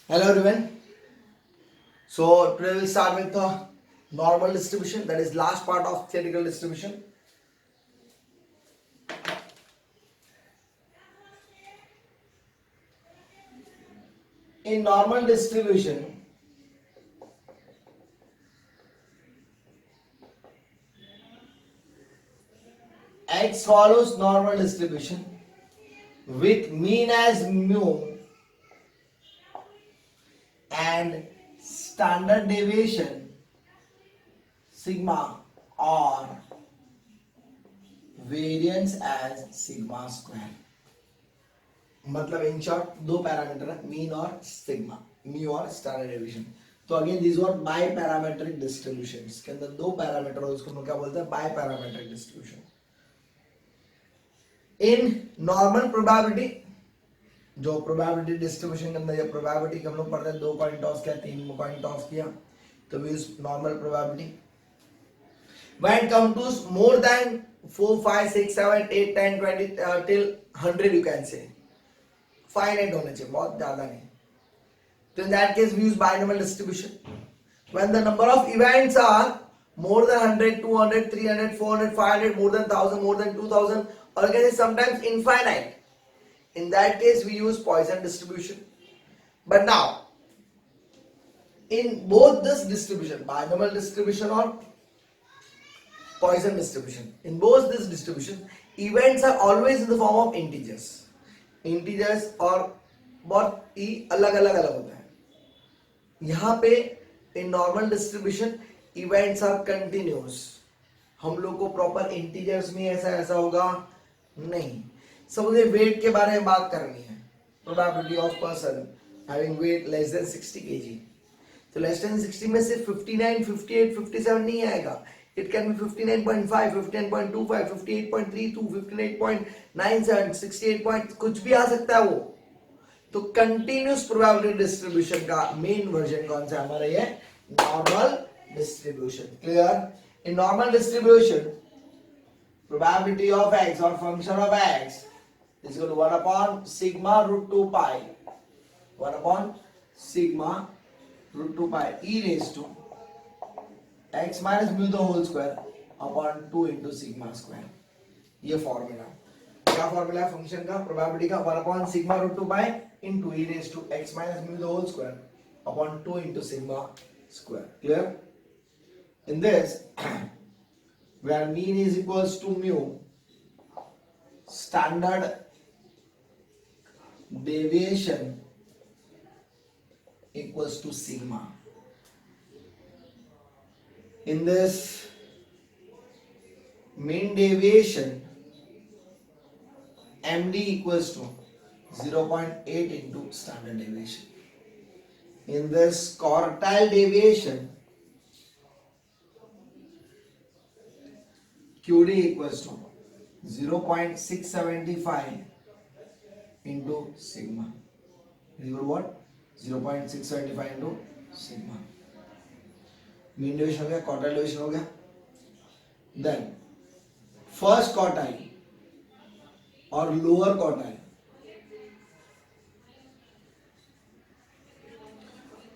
Hello everyone. So today we'll start with the normal distribution, that is last part of theoretical distribution. In normal distribution, X follows normal distribution with mean as mu and standard deviation sigma or variance as sigma square. मतलब in short दो parameter है, mean और sigma, mu और standard deviation. तो again this were bi parametric distribution. इसके अंदर दो parameter हो, इसको हम क्या बोलते हैं, bi parametric distribution. In normal probability, जो प्रोबेबिलिटी डिस्ट्रीब्यूशन के अंदर, या प्रोबेबिलिटी के हम लोग पढ़ते हैं, दो कॉइन टॉस किया, तीन कॉइन टॉस किया, तो we use normal probability. When come to more than 4 5 6 7 8 10 20 till 100 you can say finite होने चाहिए, बहुत ज्यादा नहीं. तो in that case we use binomial distribution. When the number of events are more than 100, 200, 300, 400, 500, more than 1000, more than 2000, or again sometimes infinite, in that case we use Poisson distribution. But now in both this distribution, binomial distribution or Poisson distribution, in both this distribution events are always in the form of integers. Integers और बहुत ही अलग अलग होता है. यहां पे in normal distribution events are continuous. हम लोग को प्रॉपर इंटीजर्स में ऐसा होगा नहीं. सपोज वेट के बारे में बात करनी है, probability of person having weight less than 60 kg, तो लेस देन 60 में सिर्फ 59, 58, 57 नहीं आएगा. It can be 59.5, 59.25, 58.32, 58.97, 68 कुछ भी आ सकता है वो. तो कंटिन्यूस प्रोबेबिलिटी डिस्ट्रीब्यूशन का मेन वर्जन कौन सा हमारा, ये normal distribution. Clear? In normal distribution probability of x और function of x is equal to 1 upon sigma root 2 pi, 1 upon sigma root 2 pi e raised to x minus mu the whole square upon 2 into sigma square. ये formula, क्या formula है function का, probability का, 1 upon sigma root 2 pi into e raised to x minus mu the whole square upon 2 into sigma square. Clear? In this where mean is equals to mu, standard deviation equals to sigma. In this mean deviation MD equals to 0.8 into standard deviation. In this quartile deviation QD equals to 0.675 into sigma. Is equal to what? 0.675 into sigma. Mean division हो गया, quartile division हो गया. Then first quartile और lower quartile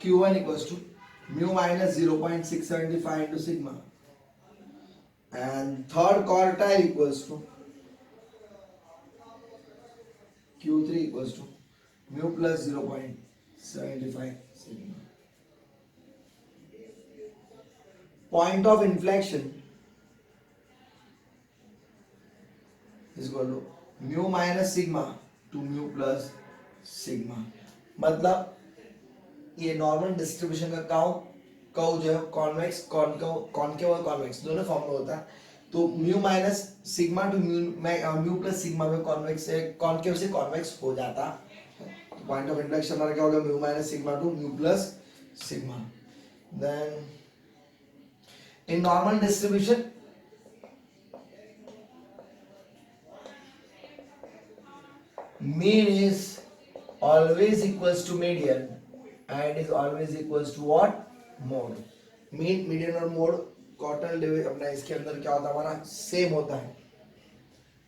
Q1 equals to mu minus 0.675 into sigma, and third quartile equals to Q3 equals to mu plus 0.75 sigma. Point of inflection is equal to mu minus sigma to mu plus sigma. मतलब ये normal distribution का curve जो है convex, concave और convex दोनों form में होता है. तो mu minus sigma to mu plus sigma में कॉन्वेक्स से कॉनकेव से कॉन्वेक्स हो जाता. तो पॉइंट ऑफ इंफ्लेक्शन हमारा क्या होगा, mu minus sigma to mu plus sigma. Then in normal distribution mean is always equals to median and is always equals to what, mode. mean, median और mode quartile division अपना इसके अंदर क्या होता है, हमारा सेम होता है.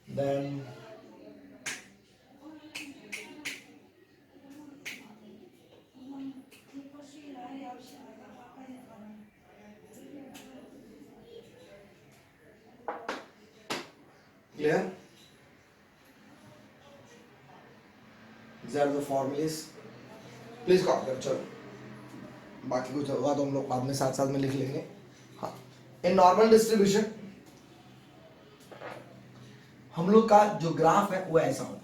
Then clear? These are the formulas. Please copy करो. चलो बाकी कुछ होगा तो हम लोग बाद में साथ साथ में लिख लेंगे. हाँ, इन नॉर्मल डिस्ट्रीब्यूशन हम लोग का जो ग्राफ है वो ऐसा होता है.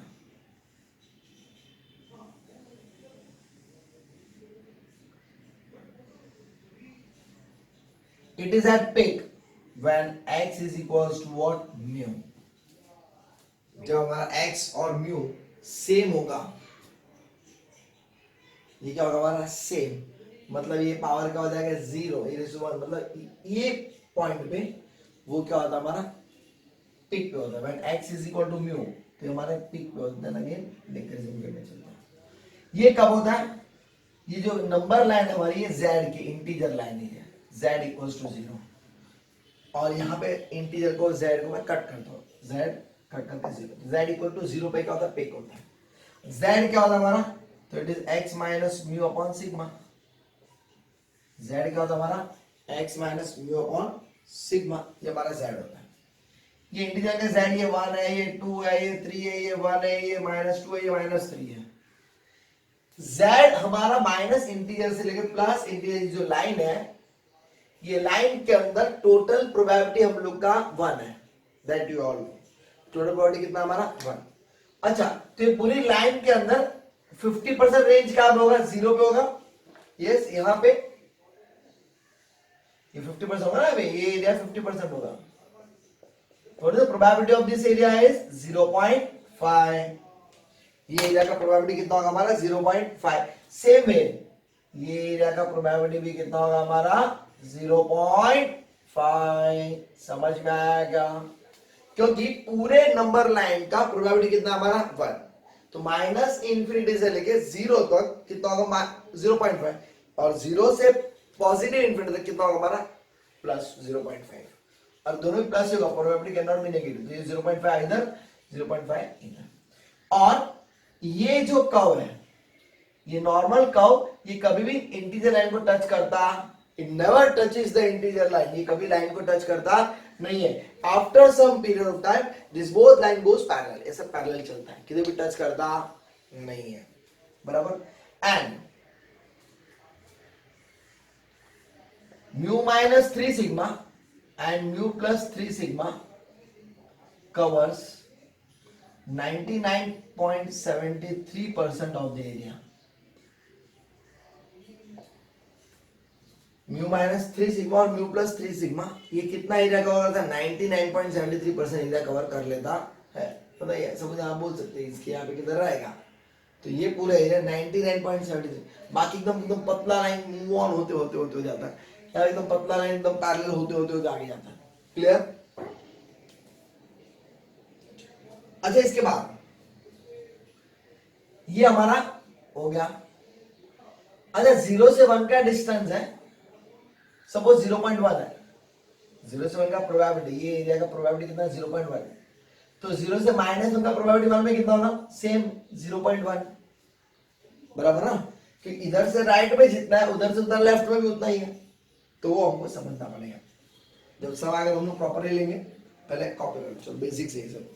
It is at peak when x is equals to what? Mu. जब हमारा x और mu सेम होगा, ये क्या होगा हमारा सेम, मतलब ये पावर क्या हो जाएगा 0 e⁻1, मतलब ये पॉइंट पे वो क्या होता है हमारा पिक पे होता है. When x is equal to mu तो हमारे पिक पे होता है. अगेन डिक्रीजिंग करने चलता है. ये कब होता है? ये जो नंबर लाइन है हमारी ये z की इंटीजर लाइन है, z इक्वल्स टू 0, और यहाँ पे इंटीजर को z को मैं कट करता हूँ, z कट करके 0, z इक्वल टू 0 पे क्या होता है पिक होता है. z क्या होता है हमारा? तो it is x minus mu upon sigma. z क्या होता है हमारा? x minus mu upon sigma, ये हमारा z होता है. ये इंटीजर का z, ये 1 है, ये 2 है, ये 3 है, ये 1 है, ये -2 है, ये -3 है. z हमारा माइनस इंटीजर से लेकर प्लस इंटीजर जो लाइन है, ये लाइन के अंदर टोटल प्रोबेबिलिटी हम लोग का 1 है. That you all know. Total probability कितना हमारा 1. अच्छा, तो ये पूरी लाइन के अंदर 50% रेंज कहां पे होगा? 0 पे होगा. यस, यहाँ पे ये 50% होगा ना, ये एरिया 50% होगा. What is the probability of this area is 0.5. ये एरिया का प्रोबेबिलिटी कितना होगा हमारा? 0.5. सेम वे ये एरिया का प्रोबेबिलिटी भी कितना होगा हमारा? 0.5. समझ में आएगा? क्योंकि पूरे नंबर लाइन का प्रोबेबिलिटी कितना हमारा? 1. तो माइनस इंफिनिटी से लेके 0 तक कितना होगा? 0.5. और 0 से पॉजिटिव इंफिनिटी तक कितना होगा हमारा? प्लस 0.5. और दोनों में प्लस होगा, probability can not be negative. तो ये 0.5 इधर, 0.5 इधर. और ये जो कर्व है, ये नॉर्मल कर्व, ये कभी भी इंटीजर लाइन को टच करता, it never touches the integer line. ये कभी लाइन को टच करता नहीं है. After some period of time this both line goes parallel. ऐसा पैरेलल चलता है, किसी भी टच करता नहीं है. बराबर. एंड म्यू माइनस 3 सिग्मा and mu plus 3 sigma covers 99.73% of the area. mu minus 3 sigma और mu plus 3 sigma ये कितना एरिया कवर करता है? 99.73% एरिया कवर कर लेता है. पता है, समझ आप बोल सकते हैं इसके यहाँ पे किधर रहेगा. तो ये पूरा एरिया 99.73. बाकी एकदम पतला लाइन मूव ऑन होते होते हो जाता है, एकदम पतला लाइन एकदम पैरेलल होते होते आगे जाता है. क्लियर? अच्छा, इसके बाद ये हमारा हो गया. अच्छा, 0 से 1 का डिस्टेंस है, सपोज 0.1 है. 0 से 1 का प्रोबेबिलिटी, ये एरिया का प्रोबेबिलिटी कितना? 0.1. तो 0 से -1 का प्रोबेबिलिटी मालूम है कितना होगा? सेम 0.1. बराबर ना? कि इधर से राइट में जितना है उधर से उधर लेफ्ट में भी उतना ही है. तो वो हमको समझना पड़ेगा. जब सब आगे हम लोग प्रॉपरली लेंगे, पहले कॉपी कर. चलो बेसिक से ही सब.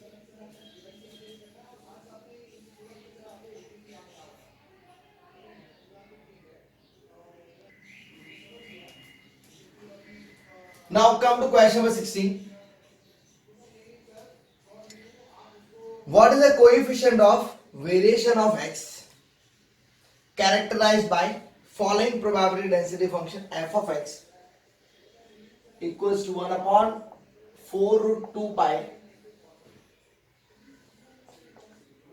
Now come to question number 16. What is the coefficient of variation of x characterized by following probability density function f of x equals to 1 upon 4 root 2 pi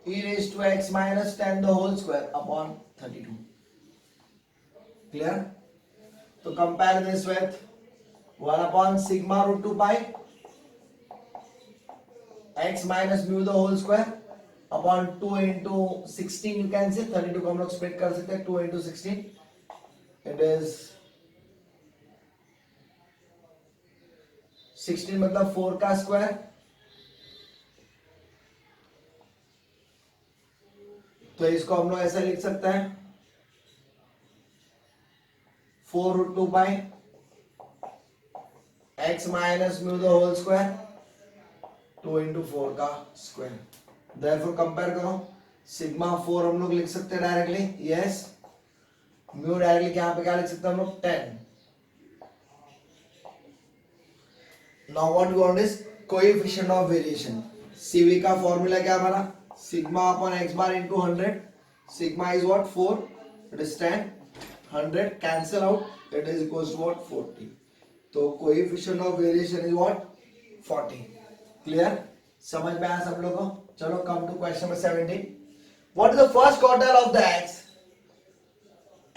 e raised to x minus 10 the whole square upon 32. Clear? So compare this with 1 upon sigma root 2 pi x minus mu the whole square upon 2 into 16. You can say 32 को हम लोग split कर सकते हैं. 2 into 16 it is 16 मतलब 4 का square. तो इसको हम लोग ऐसा लिख सकते हैं 4 root 2 pi x minus mu the whole square 2 into 4 का स्क्वायर। देयरफॉर कंपेयर करो, सिग्मा 4 हम लोग लिख सकते हैं डायरेक्टली, यस। म्यू डायरेक्टली यहाँ पे क्या लिख सकते हैं हम लोग, 10। Now what we want is coefficient of variation. CV का फॉर्मूला क्या हमारा, sigma upon X bar into 100। Sigma is what, 4, it is 10, 100 cancel out, it is equals to what, 40। तो coefficient of variation is what, 40। Clear, समझ में आया सब लोगों को? चलो come to question number 17। What is the first quartile of the X?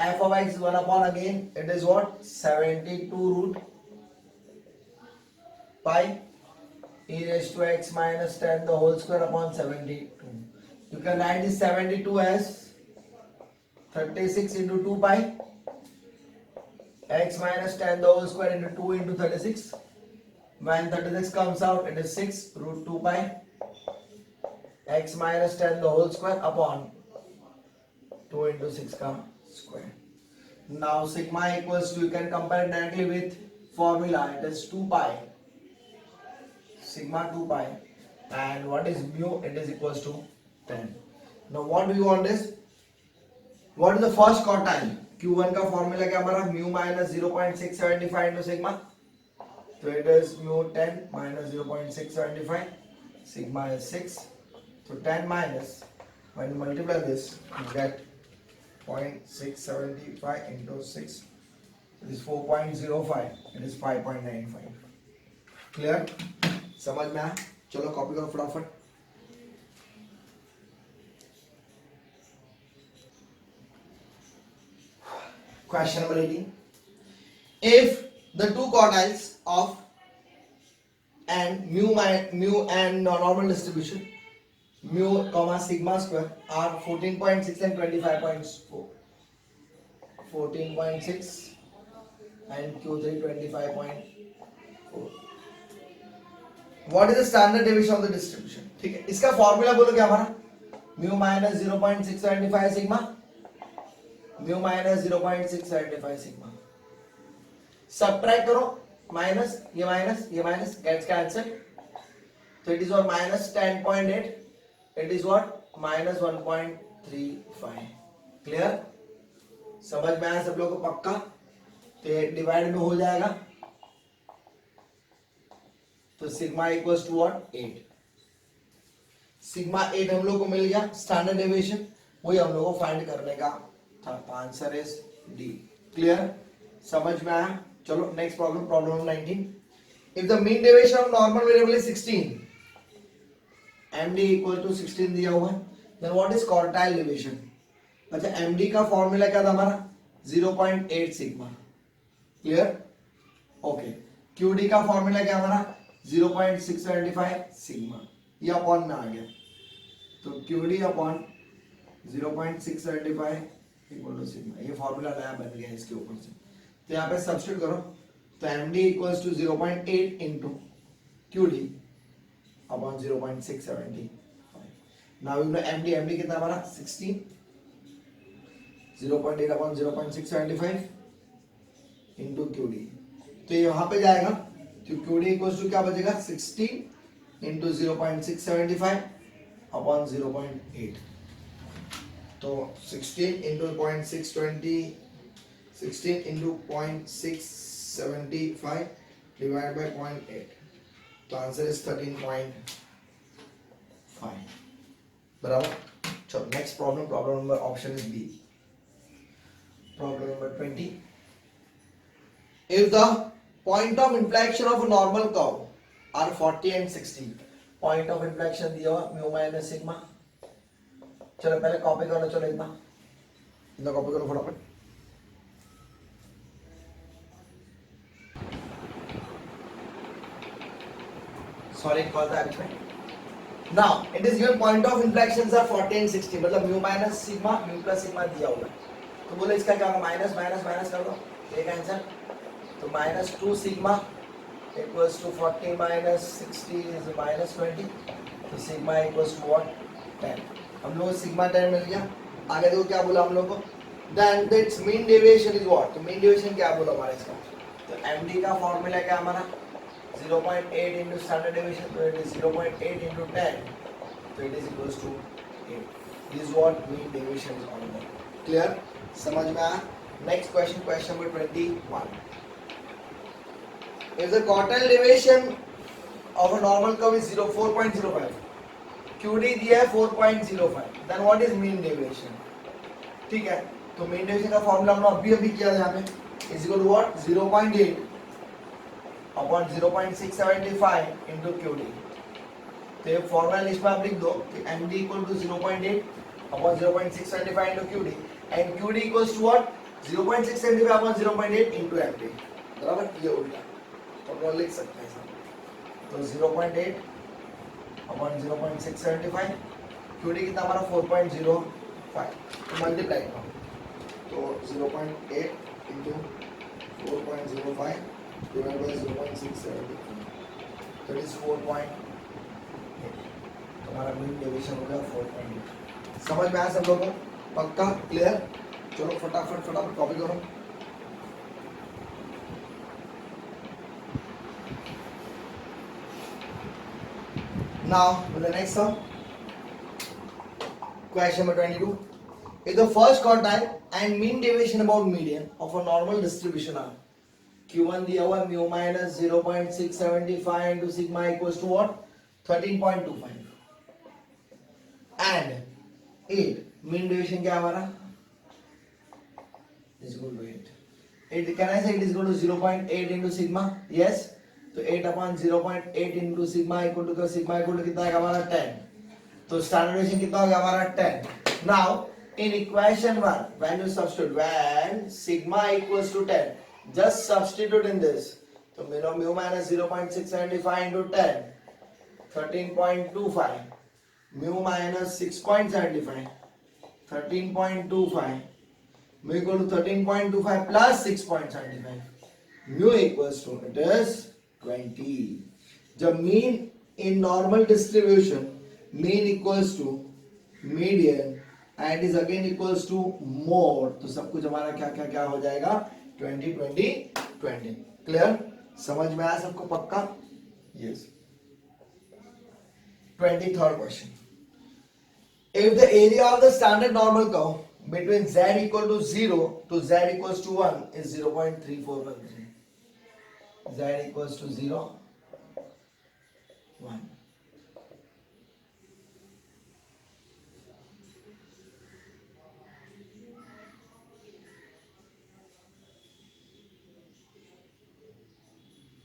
f of x 1 upon again it is what, 72 root pi e raised to x minus 10 the whole square upon 72. You can write this 72 as 36 into 2 pi x minus 10 the whole square into 2 into 36. When 36 comes out, it is 6 root 2 pi x minus 10 the whole square upon 2 into 6 का square. Now sigma equals to, you can compare it directly with formula, it is 2 pi, sigma 2 pi, and what is mu, it is equals to 10. Now what we want is, what is the first quartile? Q1 का formula क्या हमारा, mu minus 0.675 into sigma, so it is mu 10 minus 0.675, sigma is 6, so 10 minus, when you multiply this, you get 0.675 into 6, it is 4.05, it is 5.95. Clear, समझ में आया? चलो copy करो फटाफट। Question number 18. If the two quartiles of and mu and normal distribution mu comma sigma square are 14.6 and 25.4, 14.6 and Q3 25.4. What is the standard deviation of the distribution? ठीक है, इसका formula बोलो क्या हमारा, mu minus 0.675 sigma, mu minus 0.675 sigma, subtract करो, minus ये minus gets cancelled, so it is what, minus 10.8, it is what, minus 1.35. Clear, समझ में आया सब लोगों को पक्का? तो डिवाइड में हो जाएगा, तो sigma equals to what, 8। Sigma 8 हम लोग को मिल गया, स्टैंडर्ड डेविएशन वही हम लोग को फाइंड करने का था। Answer is D. क्लियर, समझ में आया? चलो next problem, problem number 19। If the mean deviation of normal variable is 16, MD equal to 16 दिया हुआ है, then what is quartile deviation? अच्छा, MD का फॉर्मूला क्या था हमारा, 0.8 सिग्मा। Clear, okay. QD का फॉर्मूला क्या हमारा, 0.675 सिग्मा, ये अपॉन में आ गया, तो QD upon 0.675 equal to sigma, ये फॉर्मूला नया बन गया इसके ऊपर से। तो यहाँ पे सब्स्टिट्यूट करो, तो MD equals to 0.8 into QD upon 0.675। Now you know MD कितना हमारा, 16, 0.8 अपॉन 0.675 इंटू QD, तो ये वहां पे जाएगा, तो QD इक्वल्स टू क्या बचेगा, 16 इंटू 0.675 अपॉन 0.8, तो 16 इंटू 0.620, 16 into 0.675 divided by 0.8, तो आंसर इज 13.5। बराबर। चलो next problem, problem number option is B, problem number 20। If the point of inflection of normal curve are 40 and 60, point of inflection दिया हुआ mu minus sigma. चलो पहले copy कर लो, चलो इतना कॉपी करो फटाफट। सॉलिड कॉल था बीच में। Now it is given point of inflections are 40 and 60, मतलब mu minus sigma, mu plus sigma दिया हुआ है, तो बोले इसका क्या होगा, माइनस माइनस माइनस कर दो, एक आंसर, तो -2 sigma equals to 40 minus 60 is -20, तो सिग्मा इक्वल्स टू व्हाट, 10। हम लोग को सिग्मा 10 मिल गया। आगे देखो क्या बोला हम लोग को, then that's mean deviation is what, तो मीन डेविएशन क्या बोला हमारे इसका, तो MD का फॉर्मूला क्या हमारा, 0.8 into standard deviation, so it is 0.8 into 10, so it is equals to 8. This is what mean deviation is all about. Clear? समझ में आया? Next question, question number 21. If the quartile deviation of a normal curve is 4.05, QD दिया है 4.05, then what is mean deviation? ठीक है, तो mean deviation का formula हमने अभी किया यहाँ पे, is equal to what? 0.8 upon 0.675 into QD. तो ये फॉर्मूला लिस्ट में आप लिख दो कि MD equal to 0.8 upon 0.675 into QD and QD equals to what? 0.675 upon 0.8 into MD. बराबर, ये उल्टा फॉर्मूला लिख सकते हैं सब. तो 0.8 upon 0.675, QD कितना हमारा 4.05, तो मल्टीप्लाई करो, तो 0.8 into 4.05 divided by 0.675, that is 4.8. हमारा मीन डेविएशन हो गया 4.8. समझ में आया सब लोगों को? पक्का? क्लियर? चलो फटाफट कॉपी करो. Now with the next sum, question number 22. If the first quartile and mean deviation about median of a normal distribution are Q1 दिया हुआ mu minus 0.675 into sigma equals to what? 13.25. And 8 mean deviation क्या हमारा is equal to 8. Can I say it is equal to 0.8 into sigma? Yes. तो 8 upon 0.8 into sigma equal to कितना है हमारा 10. तो standard deviation कितना हो गया हमारा 10. Now in equation 1 when you substitute, when sigma equals to 10, just substitute in this. So mu minus 0.675 into 10, 13.25. Mu minus 6.75, 13.25. Mu equal to 13.25 plus 6.75. Mu equals to, it is 20. जब mean in normal distribution, mean equals to median and is again equals to mode, तो सब कुछ हमारा क्या हो जाएगा? 20 20 20. Clear? समझ में आया सबको? पक्का? Yes. 23rd question. If the area of the standard normal curve between z equal to 0 to z equals to 1 is 0.3413. Z equals to 0, 1.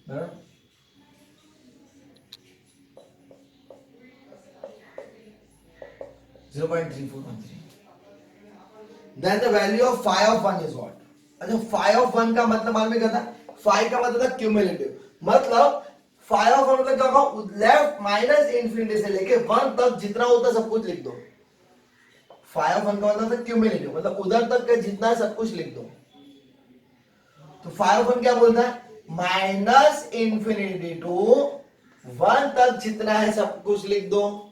Huh? 0.3413. Then the value of phi of 1 is what? अच्छा phi of 1 का मतलब मालूम है क्या था? Phi का मतलब था cumulative. मतलब phi of 1 मतलब क्या होगा? लेफ्ट माइनस इंफिनिटी से लेके 1 तक जितना होता सब कुछ लिख दो. Phi of 1 का मतलब था cumulative, मतलब उधर तक का जितना है सब कुछ लिख दो. तो phi of 1 क्या बोलता है? माइनस इंफिनिटी टू 1 तक जितना है सब कुछ लिख दो.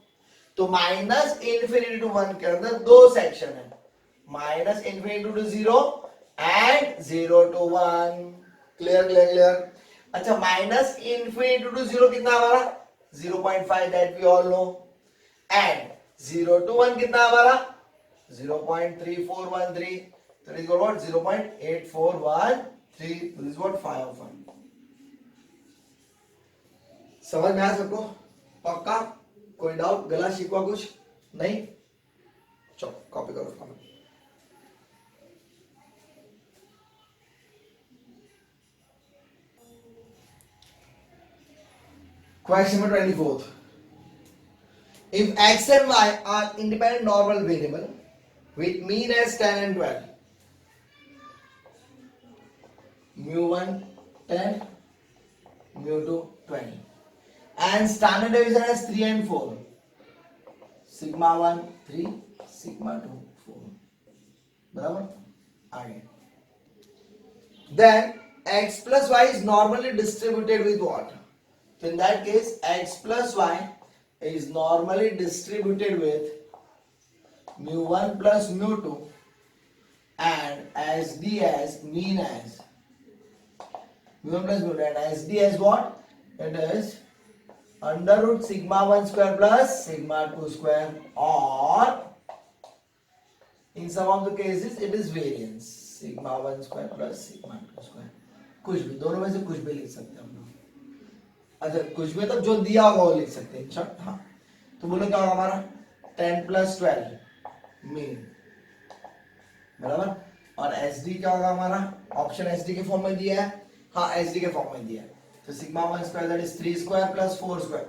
तो माइनस इंफिनिटी टू 1 के अंदर दो सेक्शन है, minus infinity to 0 and 0 to 1. Clear? अच्छा माइनस इंफिनिटी टू 0 कितना हमारा? 0.5, that we all know. And 0 to 1 कितना हमारा? 0.3413. तो it is what? 0.8413. This is what phi of 1. समझ में आया सबको? पक्का? कोई डाउट? गला शिकवा कुछ नहीं? चलो कॉपी करो comment. Question number 24. If x and y are independent normal variable with mean as 10 and 12, mu1 10, mu2 20, and standard deviation as 3 and 4, sigma 1 3, sigma 2 4. बराबर? आगे. Then x plus y is normally distributed with what? So in that case x plus y is normally distributed with mu1 plus mu2 and SD as mean as mu1 plus mu2 and SD as what? It is under root sigma 1 square plus sigma 2 square, और in some of the cases it is variance sigma 1 square plus sigma 2 square, कुछ भी, दोनों में से कुछ भी लिख सकते हैं हम लोग। अच्छा कुछ भी तो जो दिया होगा वो लिख सकते हैं। शॉर्ट, हाँ, तो बोलो क्या होगा हमारा 10 प्लस 12 मीन, बराबर। और एस डी क्या होगा हमारा, ऑप्शन एस डी के फॉर्म में दिया है, हाँ एस डी के फॉर्म में दिया है, तो sigma 1 square that is 3 square plus 4 square,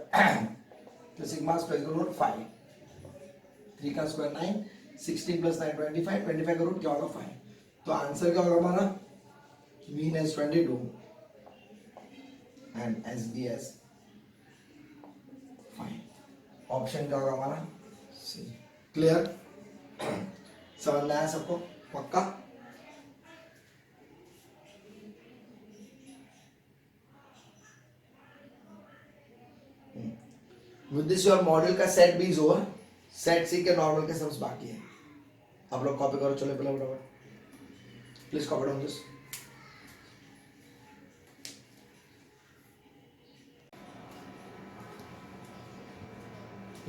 तो सिग्मा स्क्वायर इक्वल टू 5, 3 का स्क्वायर 9, 16 प्लस 9 25, 25 का रूट क्या होगा 5, तो आंसर क्या होगा हमारा, mean as 22 and S D as 5, option क्या होगा हमारा सी। क्लियर, समझ में आया सबको, पक्का। विद दिस योर मॉड्यूल का set B is over, set C के नॉर्मल के सम्स बाकी है। आप लोग कॉपी करो, चलो पहले बराबर, please copy down this.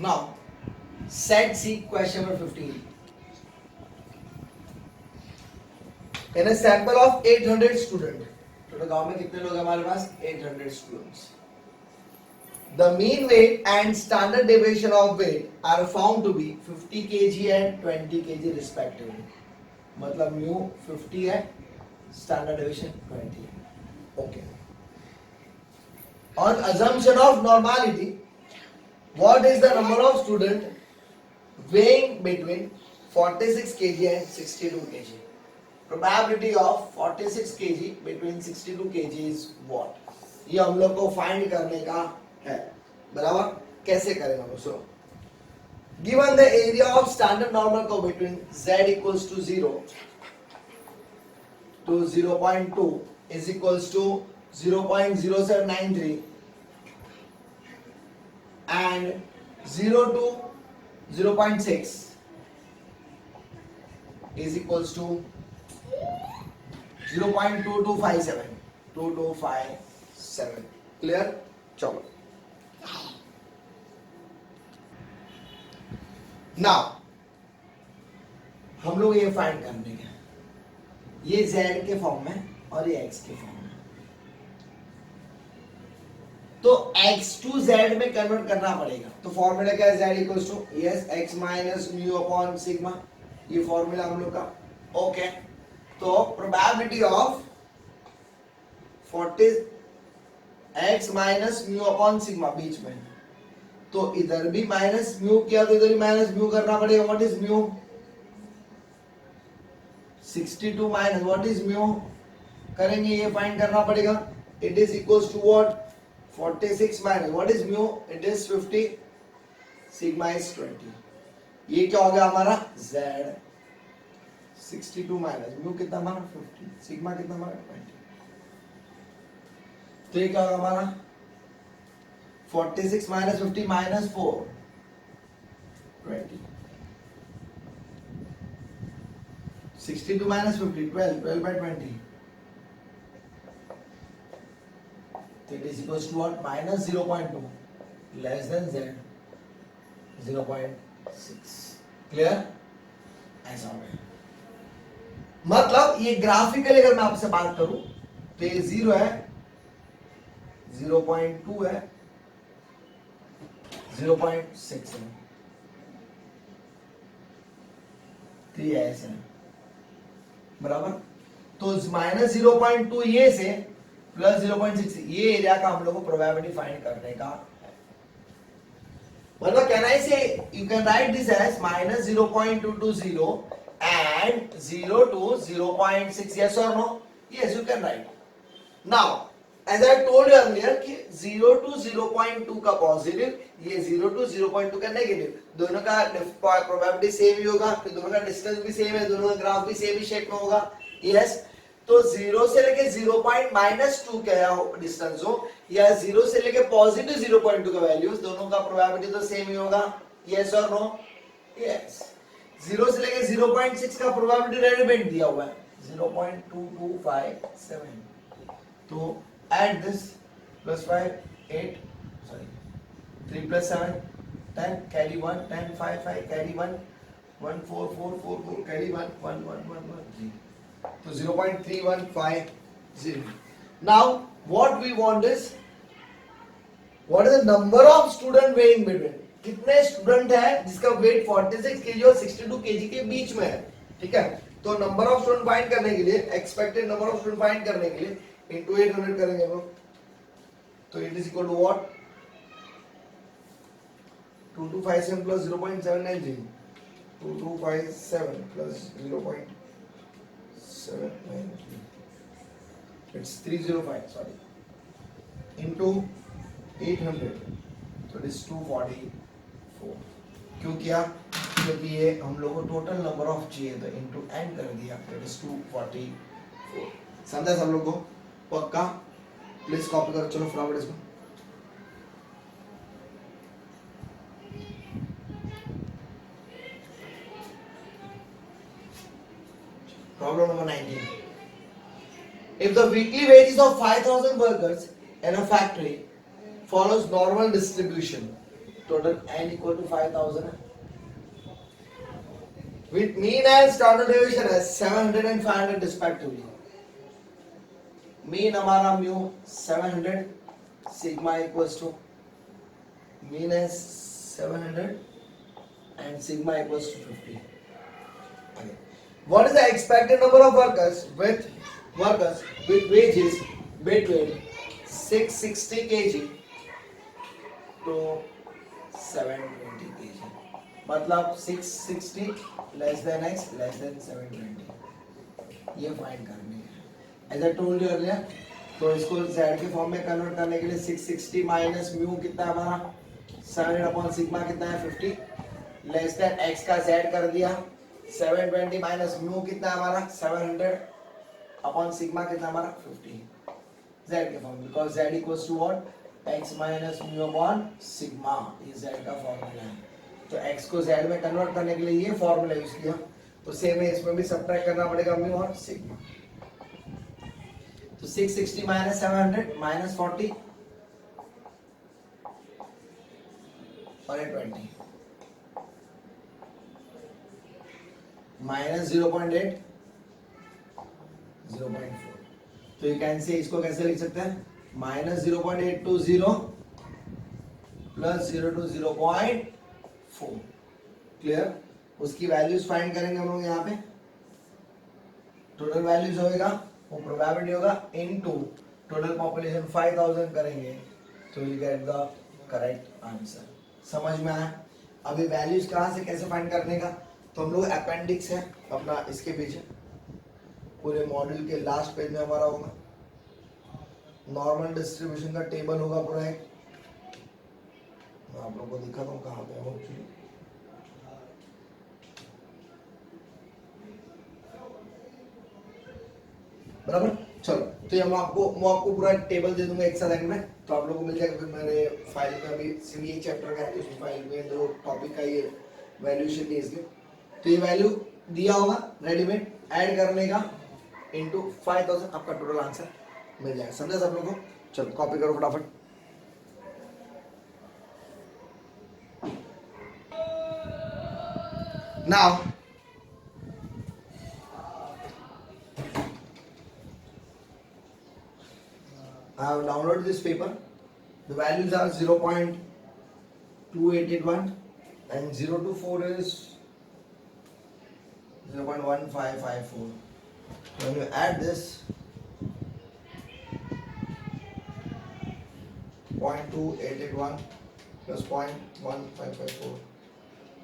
Now set C question number 15। In a sample of 800 student, तो गांव में कितने लोग हैं हमारे पास, 800 students. The mean weight and standard deviation of weight are found to be 50 kg and 20 kg respectively. मतलब mu 50 है, standard deviation 20 है। Okay. On assumption of normality, what is the number of student weighing between 46 kg and 62 kg? Probability of 46 kg between 62 kg is what? ये हम लोग को find करने का है, बराबर। कैसे करेंगे दोस्तों, given the area of standard normal curve between z equals to 0 to 0.2 is equals to 0.0793 and 0 to 0.6 is equals to 0.2257 clear. चलो नाउ हम लोग ये फाइंड कर देंगे, ये z के फॉर्म में और ये x के फॉर्म में, तो x टू z में कन्वर्ट करना पड़ेगा। तो फॉर्मूला क्या है, z equals to yes x minus mu upon sigma, ये फॉर्मूला हम लोग का। ओके, तो probability of 40 x minus mu upon sigma बीच में, तो इधर भी माइनस म्यू किया तो इधर भी माइनस म्यू करना पड़ेगा। What is mu, 62 minus what is mu, करेंगे ये फाइंड करना पड़ेगा। It is equals to what, 46 minus what is mu, it is 50, sigma is 20, ये क्या हो गया हमारा z। 62 माइनस म्यू कितना हमारा 50, सिग्मा कितना हमारा 20, तो ये क्या होगा हमारा 46 minus 50 minus 4 20, 62 minus 50 12, 12 by 20, so it is equals to what, minus 0.2 less than z 0.6। Clear, ऐसा हो गया। मतलब ये ग्राफिकली अगर मैं आपसे बात करूं तो ये 0 है, 0.2 है, 0.6 है, 3 ऐसे है, बराबर। तो माइनस 0.2 ये से प्लस 0.6 ये एरिया का हम लोग को प्रोबेबिलिटी फाइंड करने का है। मतलब can I say you can write this as minus 0.220 and 0 to 0.6, yes or no? Yes, you can write. Now as I told you earlier कि 0 to 0.2 का पॉजिटिव, ये 0 to 0.2 का नेगेटिव, दोनों का प्रोबेबिलिटी सेम ही होगा, फिर दोनों का डिस्टेंस भी सेम है, दोनों का ग्राफ भी सेम ही शेप में होगा। यस, तो 0 से लेके 0.-2 का डिस्टेंस हो या 0 से लेके पॉजिटिव 0.2 का वैल्यूज, दोनों का प्रोबेबिलिटी तो सेम ही होगा। यस और नो? यस। 0 से लेके 0.6 का प्रोबेबिलिटी डेरिवेटिव दिया हुआ है 0.2257, तो add this plus 5 8, sorry, 3 plus 7, 10, carry 1, 10, 5, 5, carry 1, 1, 4, 4, 4, 4, carry 1, 1, 1, 1, 1, 3. So 0.3150. Now, what we want is, what is the number of student weighing between? कितने स्टूडेंट है जिसका वेट 46 केजी और 62 केजी के बीच में है, ठीक है? तो नंबर ऑफ स्टूडेंट फाइंड करने के लिए, expected number of student find करने के लिए इनटू 800 करेंगे हम लोग. तो it is equal to what? 2257 plus 0.793. 2257 plus 0.793. It's 305. Sorry. Into 800. So it is 244. क्यों किया? क्योंकि ये हम लोग को टोटल नंबर ऑफ चाहिए, तो इनटू एन कर दिया. It is 244. समझा सब लोग को? पक्का? प्लीज कॉपी करो. चलो फटाफट इसको. Problem number 19. If the weekly wages of 5,000 workers in a factory follows normal distribution, total n equal to 5,000, with mean and standard deviation as 700 and 500 respectively. Mean हमारा mu 700, sigma equals to mean is 700 and sigma equals to 50. Okay. What is the expected number of workers with wages between 660 kg to 720 kg? मतलब 660 less than x less than 720. ये find करनी है. As I told you earlier, तो इसको z के form में convert करने के लिए 660 माइनस म्यू कितना है हमारा 700 अपॉन सिग्मा कितना है 50 लेस देन x का z कर दिया 720 माइनस म्यू कितना है हमारा 700 अपॉन सिग्मा कितना हमारा 50 z के form because z equals to what x minus mu upon sigma ये z का फॉर्मूला है. तो x को z में कन्वर्ट करने के लिए ये फॉर्मूला यूज किया. तो सेम है इसमें भी सब्ट्रैक्ट करना पड़ेगा म्यू और सिग्मा. तो 660 माइनस 700 माइनस 40 और 20 माइनस 0.8 0.4. तो यू कैन से इसको कैसे लिख सकते हैं माइनस 0.820 प्लस 0.4. क्लियर? उसकी वैल्यूज फाइंड करेंगे हम लोग यहाँ पे. टोटल वैल्यूज होगा वो प्रोबेबिलिटी होगा इनटू टोटल पॉपुलेशन 5000 करेंगे तो you get the correct answer. समझ में आया? अभी वैल्यूज कहाँ से कैसे फाइंड करने का तो हम लोग अपेंडिक्स है अपना इसके पीछे पूरे मॉड्यूल के लास्ट पेज में हमारा होगा नॉर्मल डिस्ट्रीब्यूशन का टेबल होगा पूरा एक. मैं आप लोगों को दिखाता हूँ कहाँ पे हो. बराबर. चलो तो ये मैं आपको पूरा टेबल दे दूंगा एक सेकंड में तो आप लोगों को मिल जाएगा. फिर मेरे फाइल में अभी सीवीए चैप्टर का है तो उस फाइल में जो टॉपिक का ये वैल्यूएशन दी इसके तो ये वैल्यू दिया होगा रेडीमेड ऐड करने का इनटू 5000 आपका टोटल आंसर मिल जाएगा. समझा सब लोगों को? चलो कॉपी करो फटाफट. Now I have downloaded this paper. The values are 0.2881 and 024 is 0.1554. When you add this 0.2881 plus 0.1554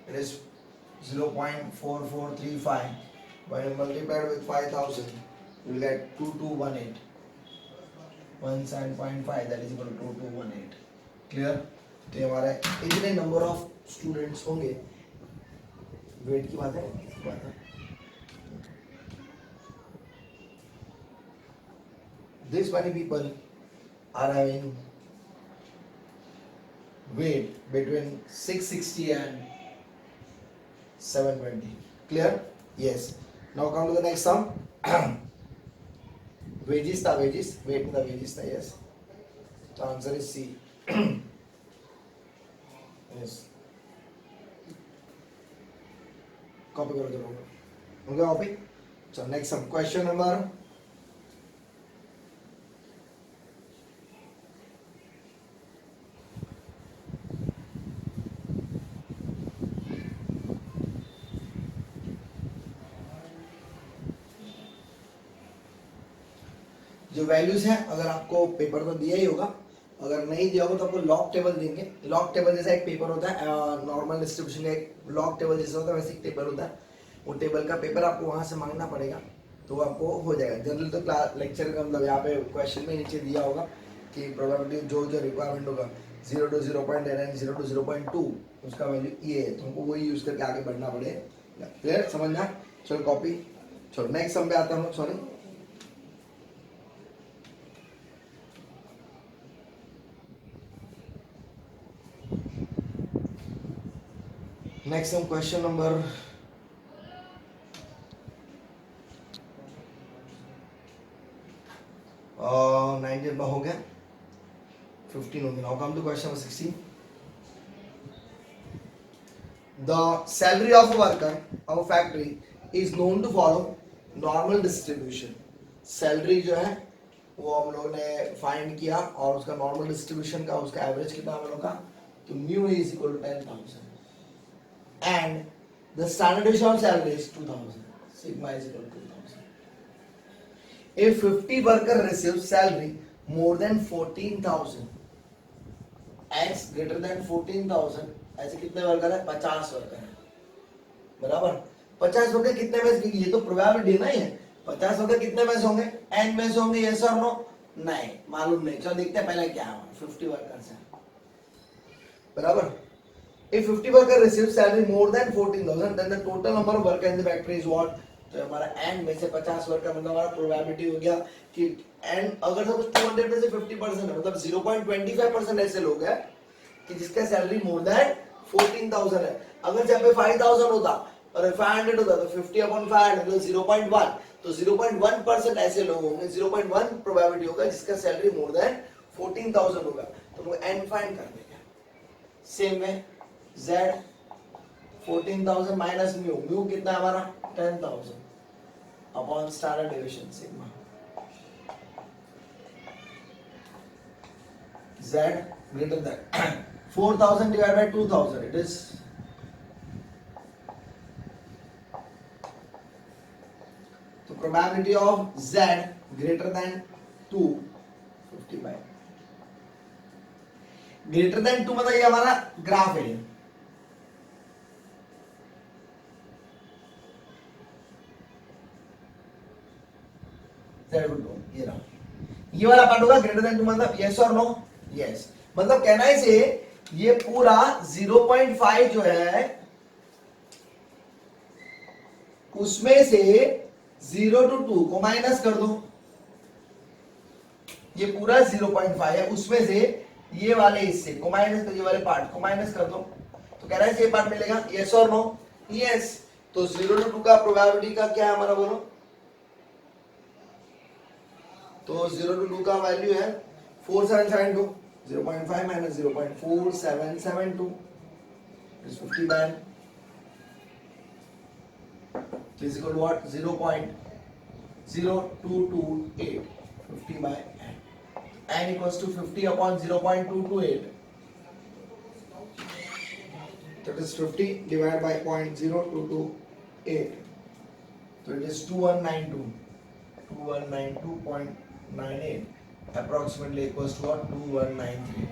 it is 0.4435. When you multiply it with 5000 you will get 2218. 17.5 that is equal to 2218. Clear? तो ये हमारा इतने number of students होंगे. Wait की बात है. This many people are having weight between 660 and 720. Clear? Yes. Now come to the next sum. Wages था wages weight में था wages था yes. तो answer is C yes, copy करो जरूर। हो गया कॉपी। चलो नेक्स्ट सब क्वेश्चन नंबर जो वैल्यूज हैं, अगर आपको पेपर तो दिया ही होगा, अगर नहीं दिया होगा तो आपको लॉग टेबल देंगे। लॉग टेबल जैसा एक पेपर होता है, नॉर्मल डिस्ट्रीब्यूशन का एक लॉग टेबल जैसा होता है, वैसे एक टेबल होता है। वो टेबल का पेपर आपको वहां से मांगना पड़ेगा, तो आपको हो जाएगा। जनरली तो क्लास लेक्चर का मतलब यहाँ पे क्वेश्चन में नीचे दिया होगा कि प्रोबेबिलिटी जो जो रिक्वायरमेंट होगा 0 to 0.9 0 to 0.2 उसका वैल्यू ये है, तो हमको वही यूज करके आगे बढ़ना पड़ेगा। क्लियर, समझना। चलो कॉपी। चलो नेक्स्ट सम पे आता हूँ। Sorry, next sum question number 19 हो गया, 15 हो गया। Now come to question number 16। The salary of a worker of a factory is known to follow normal distribution. Salary जो है वो हम लोगों ने फाइंड किया और उसका नॉर्मल डिस्ट्रीब्यूशन का उसका एवरेज कितना हम लोग का, तो mu is equal to 10,000 and the standard division of salary is 2,000, sigma is equal to 2,000. If 50 worker receives salary more than 14,000 x greater than 14,000, ऐसे कितने वर्कर है, 50 वर्कर है, बराबर। 50 वर्कर कितने में, ये तो प्रोबेबिलिटी नहीं है। 50 वर्कर कितने में से होंगे, n में से होंगे, यस और नो, नहीं मालूम नहीं। चलो देखते हैं पहले क्या है। 50 वर्कर है, बराबर। If 50 worker receives salary more than 14,000 then the total number of worker in the factory is what, तो हमारा n में से 50 वर्कर मतलब हमारा प्रोबेबिलिटी हो गया कि n अगर सपोज 200 में से 50% है, मतलब 0.25% ऐसे लोग हैं कि जिसका सैलरी मोर देन 14,000 है। अगर जब पे 5,000 होता और 500 होता तो 50/500 मतलब 0.1, तो 0.1% ऐसे लोग होंगे, 0.1 प्रोबेबिलिटी होगा जिसका सैलरी मोर देन 14,000 होगा, तो वो n फाइंड कर देगा। सेम में z 14,000 माइनस म्यू, म्यू कितना हमारा 10,000 upon standard deviation sigma, z greater than 4,000 divided by 2,000, it is तो probability of z greater than 2 50 by greater than 2 मतलब ये हमारा ग्राफ है, ये रहा, ये वाला पार्ट होगा ग्रेटर देन 2 मतलब यस और नो, यस। मतलब कहना है से ये पूरा 0.5 जो है उसमें से 0 to 2 को माइनस कर दो, ये पूरा 0.5 है, उसमें से ये वाले हिस्से को माइनस कर, ये वाले पार्ट को माइनस कर दो, तो कह रहा है ये पार्ट मिलेगा, यस और नो, यस। तो 0 to 2 का प्रोबेबिलिटी का क्या है हमारा, बोलो। तो 0 to 2 का वैल्यू है 4772, 0.5 minus 0.4772 is 50 by n is equal to what, 0.0228, 50 by n. N equals to 50 upon 0.228, that is 50 divided by 0.0228, so it is 2192.98 approximately equals to what, 2193.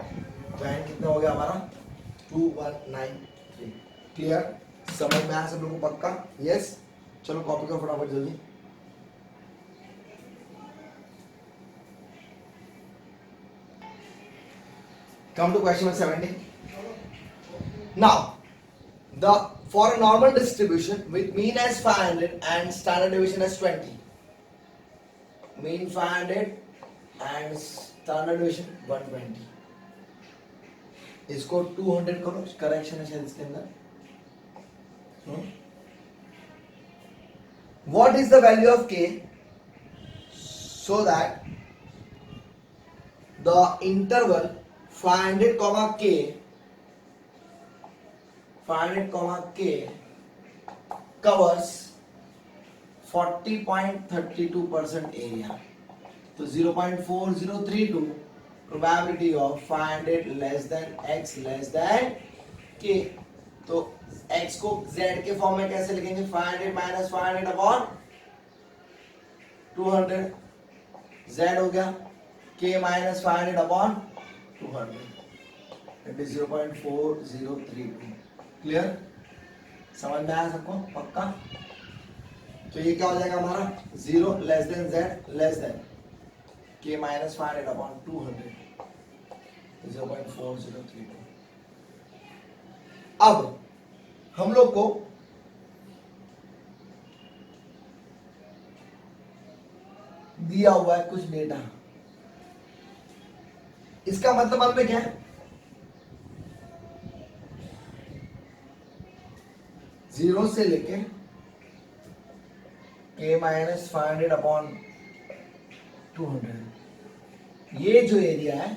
तो n कितना हो गया हमारा 2193। क्लियर, समझ में आया सब लोगों को पक्का, यस। चलो कॉपी करो फटाफट जल्दी। Come to question number 17. Now, for a normal distribution with mean as 500 and standard deviation as 20, mean 500 and standard deviation 120, इसको 200 करो, करेक्शन है शायद इसके अंदर। What is the value of k so that the interval 500 comma k 500 comma k covers 40.32% area. तो 0.4032 probability of 500 less than x less than k. तो x को z के फॉर्म में कैसे लिखेंगे? 500 माइनस 500 अपॉन 200, z हो गया k minus 500 upon 200, it is 0.4032. Clear? समझ में आया सबको? पक्का? तो ये क्या हो जाएगा हमारा? 0 less than z less then k minus 500 upon 200, 0.4032. अब हम लोग को दिया हुआ है कुछ डेटा. इसका मतलब क्या है? 0 से लेके k माइनस 500 अपॉन 200, ये जो एरिया है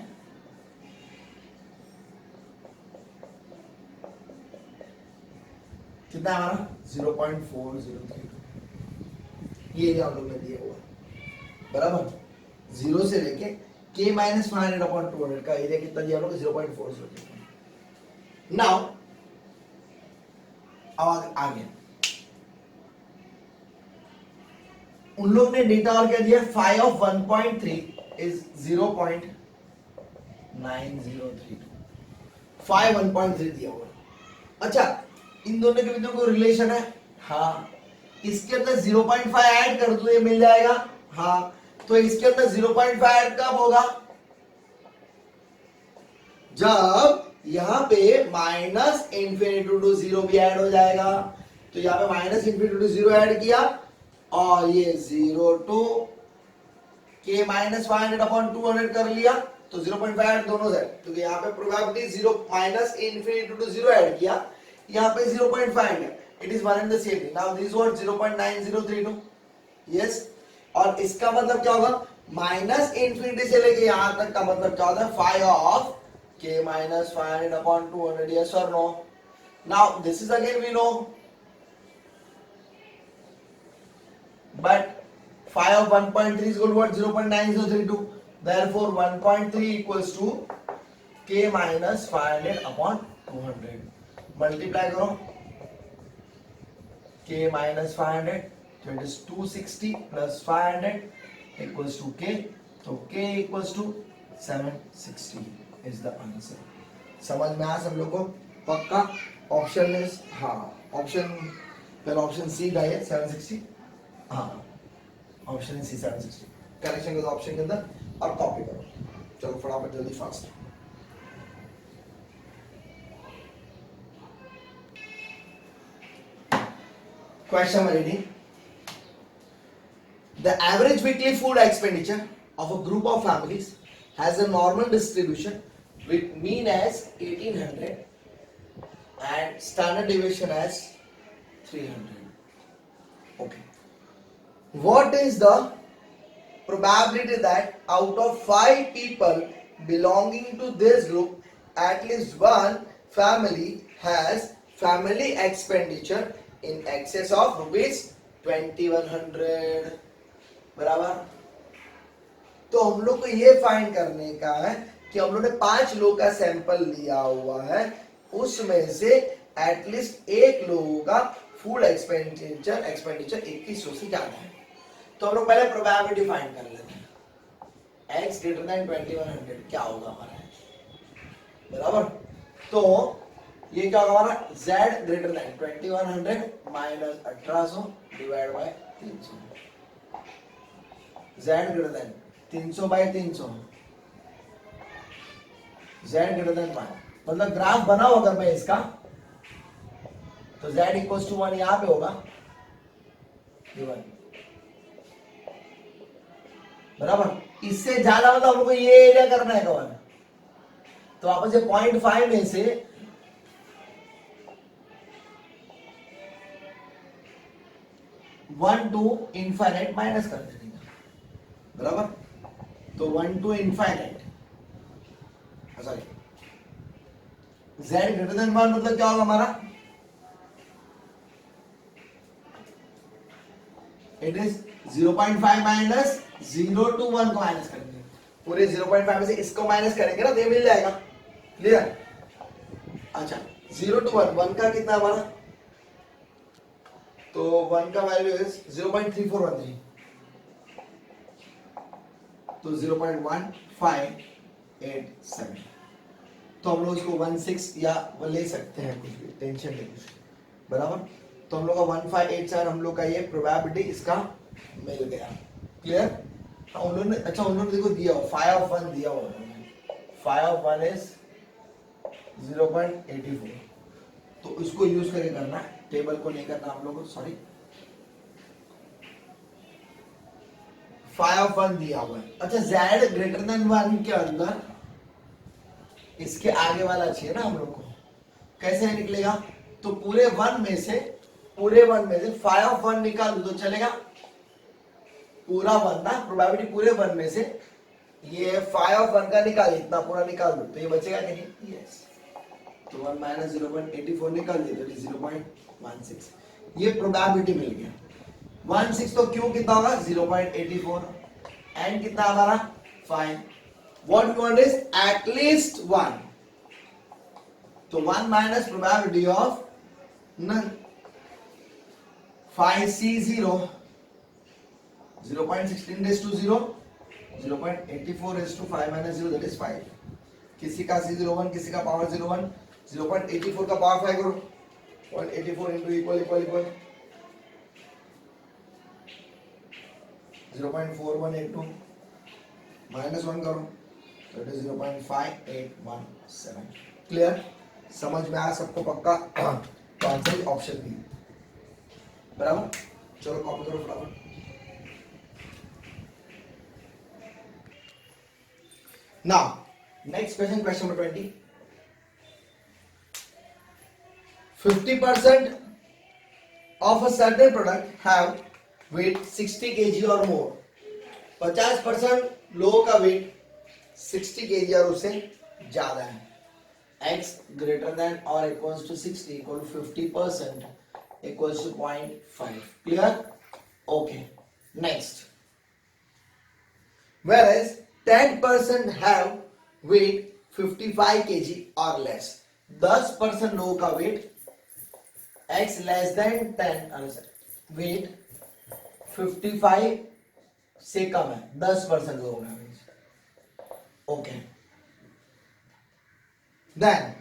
कितना है हमारा? 0.4032. ये एरिया हम लोग ने दिया हुआ बराबर. 0 से लेके k माइनस 500 अपॉन 200 का एरिया कितना दिया हम लोग? 0.4032. नाउ अब आगे उन लोग ने डेटा और क्या दिया? Phi of 1.3 is 0.9032. फाई 1.3 दिया हुआ. अच्छा, इन दोनों के बीच में कोई रिलेशन है? हाँ. इसके अंदर 0.5 ऐड कर दो, ये मिल जाएगा. हाँ. तो इसके अंदर 0.5 ऐड कब होगा? जब यहां पे माइनस इंफिनिटी टू 0 भी ऐड हो जाएगा. तो यहां पे माइनस इंफिनिटी टू 0 ऐड किया और ये 0 टू k माइनस 500 अपॉन 200 कर लिया. तो 0.5 ऐड दोनों साइड, क्योंकि यहाँ पे probability 0 minus infinity to 0 add किया, यहाँ पे 0.5 है. It is one and the same. Now this was 0.9032. Yes. और इसका मतलब क्या होगा? माइनस इंफिनिटी से लेके यहां तक का मतलब क्या होता है? Phi of k minus 500 upon 200. Yes और no? Now this is again we know, but phi of 1.3 is equal to what? 0.9032. Therefore 1.3 equals to k minus 500 upon 200. Multiply करो k minus 500, so it is 260 plus 500 equals to k. So k equals to 760 is the answer. समझ में आया सब लोग को? पक्का? Option is हाँ, option पहले ऑप्शन सी का है 760. हाँ, ऑप्शन सी 760. करेक्शन करो ऑप्शन के अंदर और कॉपी करो. चलो फटाफट जल्दी fast. Question number 18. The average weekly food expenditure of a group of families has a normal distribution with mean as 1800 and standard deviation as 300. Okay. What is the probability that out of 5 people belonging to this group, at least one family has family expenditure in excess of rupees 2100? बराबर. तो हम लोग को ये find करने का है कि हम लोग ने 5 लोग का सैंपल लिया हुआ है, उसमें से एटलीस्ट एक लोगों का फूड एक्सपेंडिचर 2100 से ज्यादा है. तो हम लोग पहले प्रोबेबिलिटी फाइंड कर लेते हैं. x ग्रेटर देन 2100 क्या होगा हमारा? बराबर. तो ये क्या होगा हमारा? z greater than 2100 minus 1800 divide by 300. z greater than 300 by 300, z greater than 1. मतलब ग्राफ बनाओ अगर मैं इसका, तो z इक्वल्स टू 1 यहां पे होगा, बराबर. इससे ज्यादा मतलब हम लोग को ये एरिया करना है कवर. तो वापस ये 0.5 में से 1 टू इनफाइनाइट माइनस कर देंगे. बराबर. तो 1 to infinite, sorry z greater than 1 मतलब क्या होगा हमारा, इट इज 0.5 माइनस 0 to 1 को माइनस करेंगे, पूरे 0.5 में से इसको माइनस करेंगे ना तो ये मिल जाएगा। क्लियर? अच्छा 0 to 1, 1 का कितना हमारा, तो 1 का वैल्यू इज 0.3413, तो 0.1587, तो हम लोग इसको 16 या वो ले सकते हैं, कुछ भी टेंशन नहीं कुछ, बराबर। तो हम लोग का 1587 हम लोग का ये प्रोबेबिलिटी इसका मिल गया। क्लियर? उन्होंने अच्छा उन्होंने देखो दिया हो फाई ऑफ 1 दिया हुआ, फाई ऑफ 1 इज 0.84, तो इसको यूज करके करना है, टेबल को नहीं करना हम लोग को, सॉरी। फाई ऑफ 1 दिया हुआ है। अच्छा z ग्रेटर देन 1 के अंदर इसके आगे वाला चाहिए ना हम लोग को, कैसे निकलेगा, तो पूरे 1 में से फाई ऑफ 1 निकाल दो तो चलेगा, पूरा 1 ना प्रोबेबिलिटी पूरे 1 में से ये फाई ऑफ 1 का निकाल, इतना पूरा निकाल दो तो ये बचेगा कि नहीं, यस। तो 1 माइनस 0.84 निकाल दिया तो 0.16, ये प्रोबेबिलिटी मिल गया। 16 तो क्यों कितना होगा 0.84 एंड कितना हमारा 5, what we want is at least 1, तो 1 minus probability of none, 5C0 0.16 raised to 0, 0.84 raised to 5 minus 0 that is 5, किसी का C01 किसी का पावर 01, 0.84 का पावर 5 करो, 0.84 into equal 0.4182 minus 1 करो that is 0.5817। क्लियर? समझ में आया सबको पक्का? तो आंसर ऑप्शन बी, बराबर। चलो कॉपी करो फटाफट। Now, next question, question number 20. 50% of a certain product have weight 60 kg or more. 50% लोगों का weight 60 kg और उससे ज्यादा है। X greater than or equals to 60 equal to 50% equals to 0.5. Clear? Okay. Next. Whereas 10% have weight 55 kg or less. 10% लोगों का weight x less than 10 weight 55 से कम है, 10% लोगों का weight. Okay. Then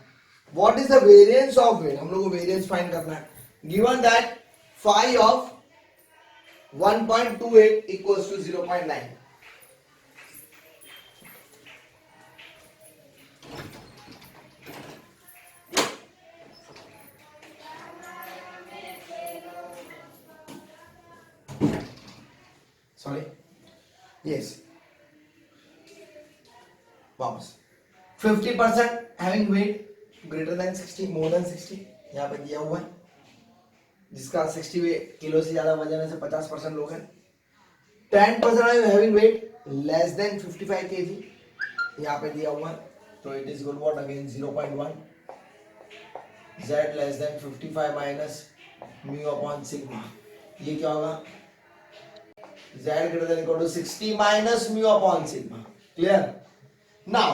what is the variance of weight? हम लोग को variance find करना है. Given that phi of 1.28 equals to 0.9. Sorry. Yes. वापस 50% having weight greater than 60, more than 60 यहाँ पे दिया हुआ है, जिसका 60 किलो से ज्यादा वजन है से 50% लोग हैं। 10% having weight less than 55 kg यहाँ पे दिया हुआ है, तो it is equal to what again 0.1 z less than 55 minus mu upon sigma, ये क्या होगा z greater than equal to 60 minus mu upon sigma। Clear? Now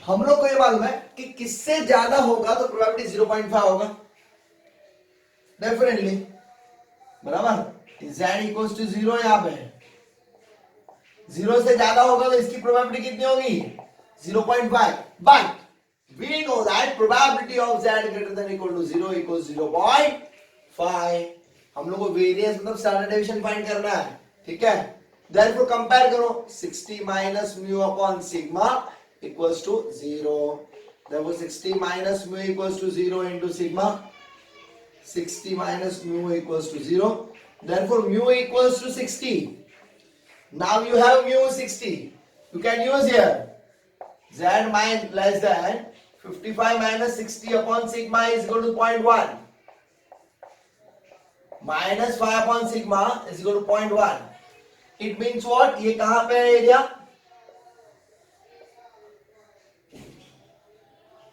हम लोग को ये मालूम है कि किससे ज्यादा होगा तो प्रोबेबिलिटी 0.5 होगा डेफिनेटली, बराबर। z इक्वल्स टू 0 यहां पे 0 से ज्यादा होगा तो इसकी प्रोबेबिलिटी कितनी होगी 0.5, but we know that probability of z greater than equal to 0 equals 0.5। हम लोग को वेरिएंस मतलब स्टैंडर्ड डेविएशन फाइंड करना है, ठीक है। देयरफॉर कंपेयर करो 60 minus mu upon sigma equals to 0, therefore 60 minus mu equals to 0 into sigma, 60 minus mu equals to 0, therefore mu equals to 60। Now you have mu 60, you can use here z mine less than 55 minus 60 upon sigma is equal to 0.1 minus 5 upon sigma is equal to 0.1. It means what? ये कहां पे है area?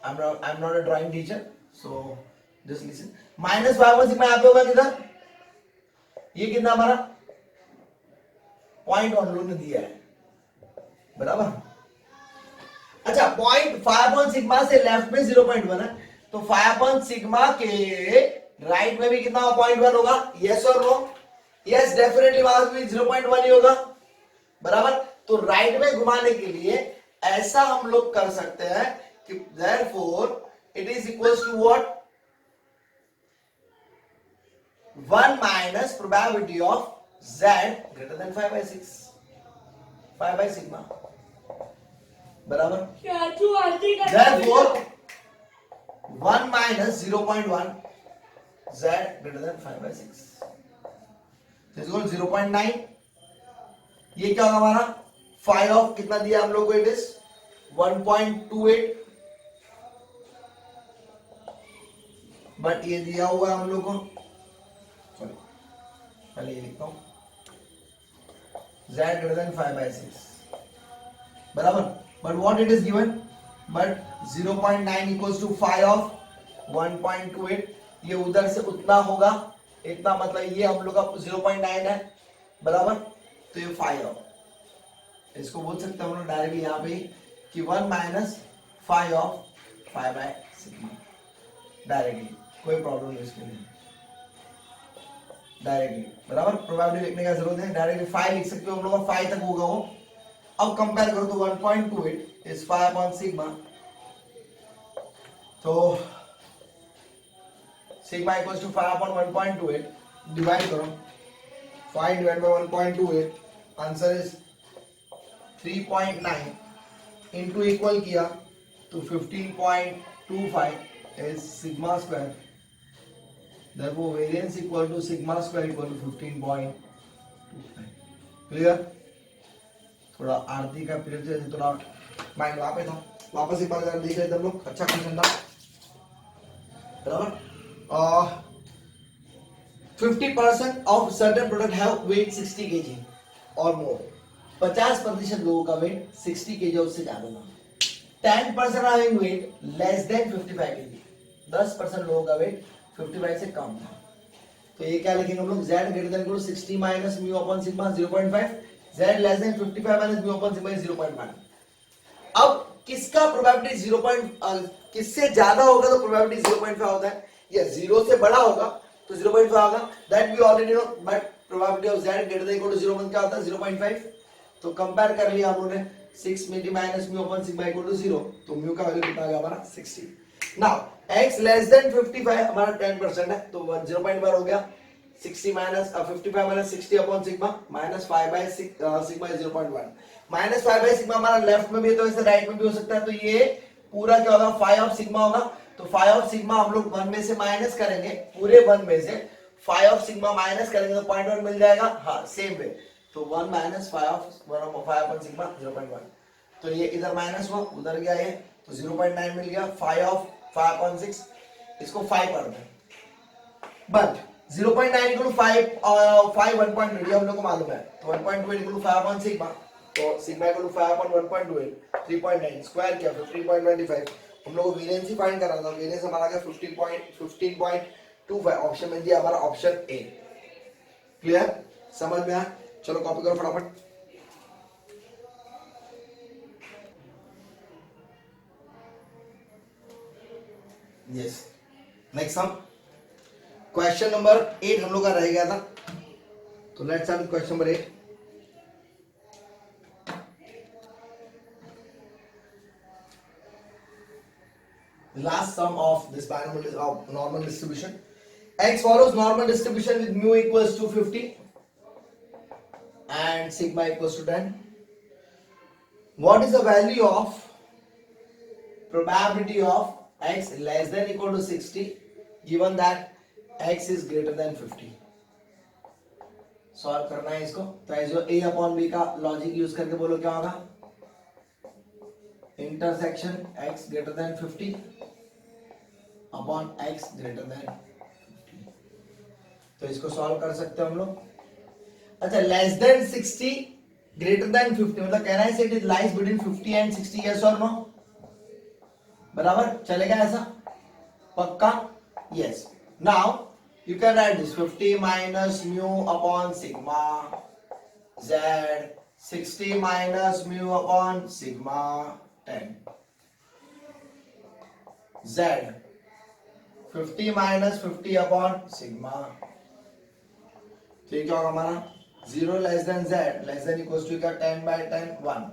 I'm not a drawing teacher, so just listen. Minus 5 sigma यहाँ पे होगा किधर, ये कितना हमारा पॉइंट वन लोग ने दिया है, बराबर। अच्छा, पॉइंट 5 सिग्मा से लेफ्ट में 0.1 है, तो 5 सिग्मा के राइट में भी कितना 0.1 होगा, यस और नो? यस, डेफिनेटली वहां भी 0.1 ही होगा, बराबर। तो राइट में घुमाने के लिए ऐसा हम लोग कर सकते हैं कि therefore it is equals to what, 1 minus probability of z greater than 5/6, 5 by sigma, बराबर। therefore 1 minus 0.1 z greater than 5/6, this is equal 0.9। ये क्या होगा हमारा, 5 ऑफ कितना दिया हम लोग को, इट इज 1.28, बट ये दिया हुआ हम लोग को, सॉरी पहले ये लिखता हूं, z greater than 5/6, बराबर। But what it is given, but 0.9 equals to 5 of 1.28, ये उधर से उतना होगा, इतना मतलब ये हम लोग का 0.9 है, बराबर। तो ये 5 ऑफ, इसको बोल सकते हैं हम लोग डायरेक्टली यहाँ पे कि 1 माइनस 5 ऑफ 5/सिग्मा, डायरेक्टली, कोई प्रॉब्लम नहीं इसके लिए, डायरेक्टली, बराबर। प्रोबेबिलिटी लिखने का जरूरत है, डायरेक्टली 5 लिख सकते हो हम लोग का, 5 तक होगा वो। अब कंपेयर करो तो 1.28 इज 5 अपॉन सिग्मा, तो sigma equals to 5 upon 1.28, divide करो, 5 divide by 1.28, answer is 3.9, into equal किया तो 15.25 is sigma square, therefore variance equal to sigma square equal to 15.25। Clear? थोड़ा आरती का पीरियड से थोड़ा माइंड वहां पे था, वापस एक बार देख रहे थे हम लोग, अच्छा क्वेश्चन था, बराबर। 50% of certain product have weight 60 kg or more, 50% लोगों का वेट 60 kg उससे ज्यादा ना, 10% having weight less than 55 kg, 10% लोगों का वेट 55 से कम था। तो ये क्या लिखेंगे हम लोग, z greater than equal to 60 minus mu upon sigma 0.5, z less than 55 minus mu upon sigma 0.1। अब किसका प्रोबेबिलिटी 0. किससे ज्यादा होगा तो प्रोबेबिलिटी 0.5 होता है, या 0 से बड़ा होगा तो 0.5 होगा, that we already know, but probability of z greater than equal to 0 क्या होता है, 0.5। तो कंपेयर कर लिया हम लोगों ने, 6 मिली minus mu upon sigma equal to 0, तो म्यू का वैल्यू कितना आ गया हमारा 60। नाउ x लेस देन 55 हमारा 10% है, तो 0.1 हो गया, 60 minus 55 minus 60 upon sigma minus 5/6 sigma is 0.1, minus 5/सिग्मा हमारा लेफ्ट में भी है तो ऐसे राइट में भी हो सकता है, तो ये पूरा क्या होगा, 5 ऑफ सिग्मा होगा, तो 5 ऑफ सिग्मा हम लोग 1 में से माइनस करेंगे, पूरे 1 में से 5 ऑफ सिग्मा माइनस करेंगे तो 0.1 मिल जाएगा, हाँ सेम वे, तो 1 माइनस 5 अपॉन सिग्मा 0.1, तो ये इधर माइनस हुआ, उधर गया ये, तो 0.9 मिल गया, 5 ऑफ 5 अपॉन 6, इसको 5 कर दें, बट 0.9 इक्वल टू 5 1.2 हम लोग को मालूम है, तो 1.2 इक्वल टू 5 अपॉन सिग्मा, तो sigma equal to 5 upon 1.2 3.9, square किया 15.25, हम लोग को वेरिएंस ही फाइंड करना था, वेरिएंस हमारा क्या 15.25, ऑप्शन में दिया हमारा ऑप्शन ए। क्लियर, समझ में आया? चलो कॉपी करो फटाफट। Yes, next sum, question number 8 हम लोग का रह गया था, तो let's start with question number 8। Last sum of this binomial of normal distribution. X follows normal distribution with mu equals to 50 and sigma equals to 10. What is the value of probability of x less than equal to 60 given that x is greater than 50? Solve करना है इसको, तो जो a upon b का logic use करके बोलो क्या होगा, intersection x greater than 50 upon x greater than 50, तो इसको सॉल्व कर सकते हो हम लोग। अच्छा, लेस देन 60 ग्रेटर देन 50 मतलब कह रहा है it lies between 50 and 60, yes और नो? बराबर चलेगा ऐसा, पक्का? Yes. Now you can write this 50 minus mu upon sigma z, 60 minus mu upon sigma 10 z, 50 minus 50 upon sigma. तो ये क्या होगा हमारा 0 less than z less than equals to क्या 10 बाय 10 1,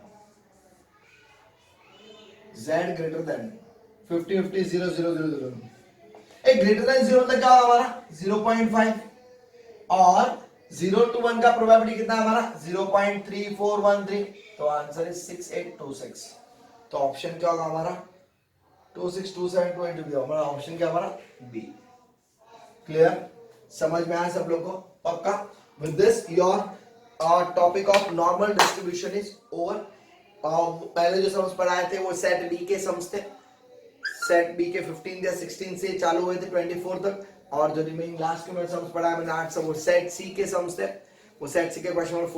z ग्रेटर देन 50 50 0 0 0 0. एक ग्रेटर देन 0 तक क्या होगा हमारा 0.5 और 0 to 1 का प्रोबेबिलिटी कितना है हमारा 0.3413. तो आंसर इज 6826. तो ऑप्शन क्या होगा हमारा 2627 हमारा ऑप्शन क्या हमारा बी. क्लियर? समझ में आया सब लोग को? पक्का? With this your topic of normal distribution is over. पहले जो सम्स पढ़ाए थे वो सेट बी के सम्स थे. सेट बी के 15 या 16 से चालू हुए थे 24 तक, और जो रिमेनिंग लास्ट में सम्स पढ़ाया मैंने 8 सब वो सेट सी के सम्स थे. वो सेट सी के क्वेश्चन नंबर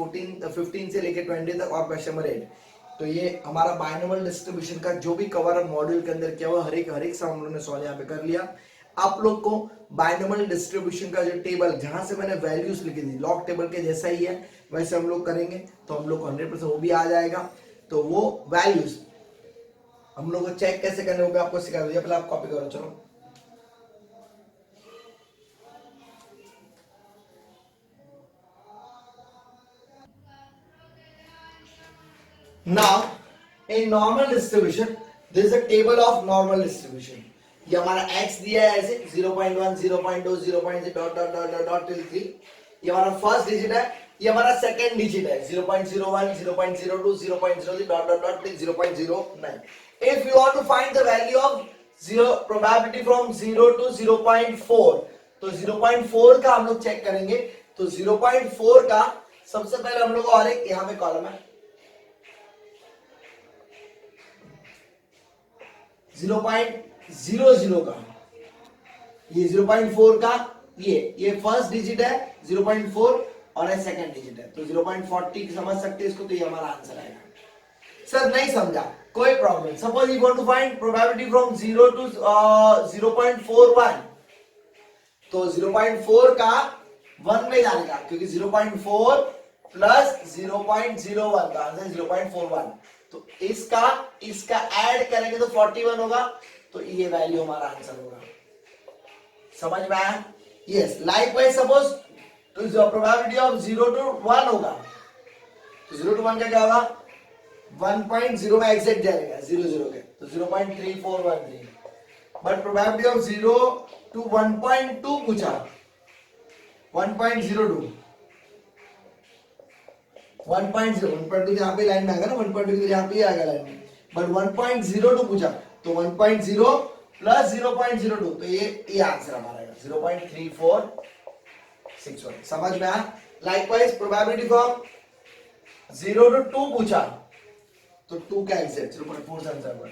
15 से लेके 20 तक और क्वेश्चन नंबर 8. तो ये हमारा बाइनोमियल डिस्ट्रीब्यूशन का जो भी कवर अप मॉड्यूल के अंदर किया हुआ हर एक सम हम लोगों ने सॉल्व यहाँ पे कर लिया. आप लोग को बाइनोमियल डिस्ट्रीब्यूशन का जो टेबल जहां से मैंने वैल्यूज लिखी थी लॉग टेबल के जैसा ही है वैसे हम लोग करेंगे तो हम लोग को 100% वो भी आ जाएगा. तो वो वैल्यूज हम लोग को चेक कैसे करने वो भी आपको सिखा दूंगा. पहले आप कॉपी करो. चलो now in normal distribution there is a table of normal distribution. ये हमारा x दिया है ऐसे 0.1 0.2 0.0 dot dot dot dot dot till 3. ये हमारा फर्स्ट डिजिट है. ये हमारा सेकंड डिजिट है 0.01 0.02 0.03 dot dot dot till 0.09. if you want to find the value of zero probability from 0 to 0.4 तो 0.4 का हम लोग चेक करेंगे. तो 0.4 का सबसे पहले हम लोग और एक यहाँ पे कॉलम है 0.00 का. ये 0.4 का ये फर्स्ट डिजिट है 0.4 और ये सेकंड डिजिट है. तो 0.40 समझ सकते हैं इसको. तो ये हमारा आंसर आएगा. सर नहीं समझा कोई problem. Suppose you want to find probability from 0 to 0.41 तो 0.4 का 1 में जाने का क्योंकि 0.4 प्लस 0.01 का आंसर 0.41. तो इसका ऐड करेंगे तो 41 होगा. तो ये वैल्यू हमारा आंसर होगा. समझ में आया? यस. लाइकवाइज सपोज तो प्रोबेबिलिटी ऑफ 0 to 1 होगा तो 0 to 1 का क्या होगा 1.0 में एग्जैक्ट जाएगा 0 के तो 0.3413. बट प्रोबेबिलिटी ऑफ 0 to 1.2 पूछा 1.02 1.0 यहाँ पे लाइन में आएगा ना 1.2 यहाँ पे आएगा लाइन में. बट 1.02 पूछा तो 1.0 प्लस 0.02 तो ये आंसर हमारा आएगा 0.3461. समझ में आया? लाइकवाइज प्रोबेबिलिटी फ्रॉम 0 to 2 पूछा तो 2 का exact 0.477.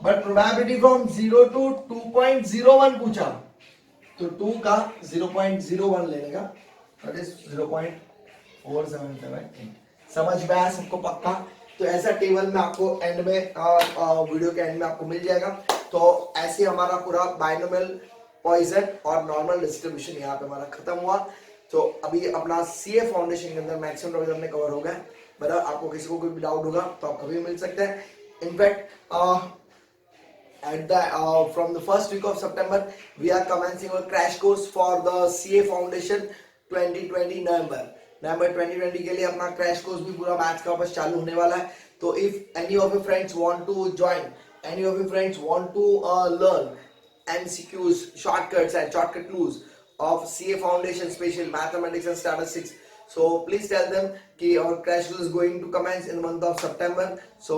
But probability from 0 to 2.01 पूछा तो 2 का 0.01 लेने का दैट इज 0.4778. समझ में आया सबको? पक्का? तो ऐसा टेबल में आपको एंड में वीडियो के एंड में आपको मिल जाएगा. तो ऐसे हमारा पूरा बाइनोमियल पॉइजन और नॉर्मल डिस्ट्रीब्यूशन यहाँ पे हमारा खत्म हुआ. तो अभी अपना सीए फाउंडेशन के अंदर मैक्सिमम टॉपिक हमने कवर हो गया. बराबर आपको किसी को कोई भी डाउट होगा तो आप कभी मिल सकते हैं. In fact at the from the first week of September we are commencing our crash course for the CA Foundation 2020 November 2020 के लिए अपना क्रैश कोर्स भी पूरा मैथ्स का वापस चालू होने वाला है. तो if any of your friends want to join any of your friends want to learn MCQs shortcuts and shortcut clues of CA Foundation Special Mathematics and Statistics, so please tell them कि our crash course is going to commence in the month of September. So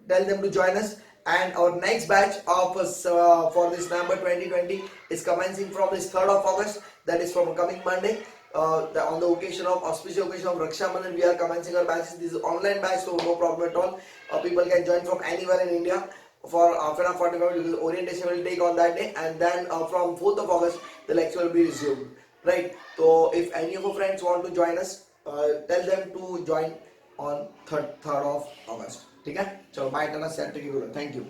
tell them to join us. And our next batch of for this November 2020 is commencing from this 3rd of August, that is from coming Monday. On the occasion of auspicious occasion of Raksha Bandhan, we are commencing our batches. This is online batch, so no problem at all. People can join from anywhere in India for after 45 minutes. Orientation will take on that day, and then from 4th of August the lecture will be resumed. Right? So if any of your friends want to join us, tell them to join on 3rd of August. ठीक है? चलो bye tata, set to you. Thank you.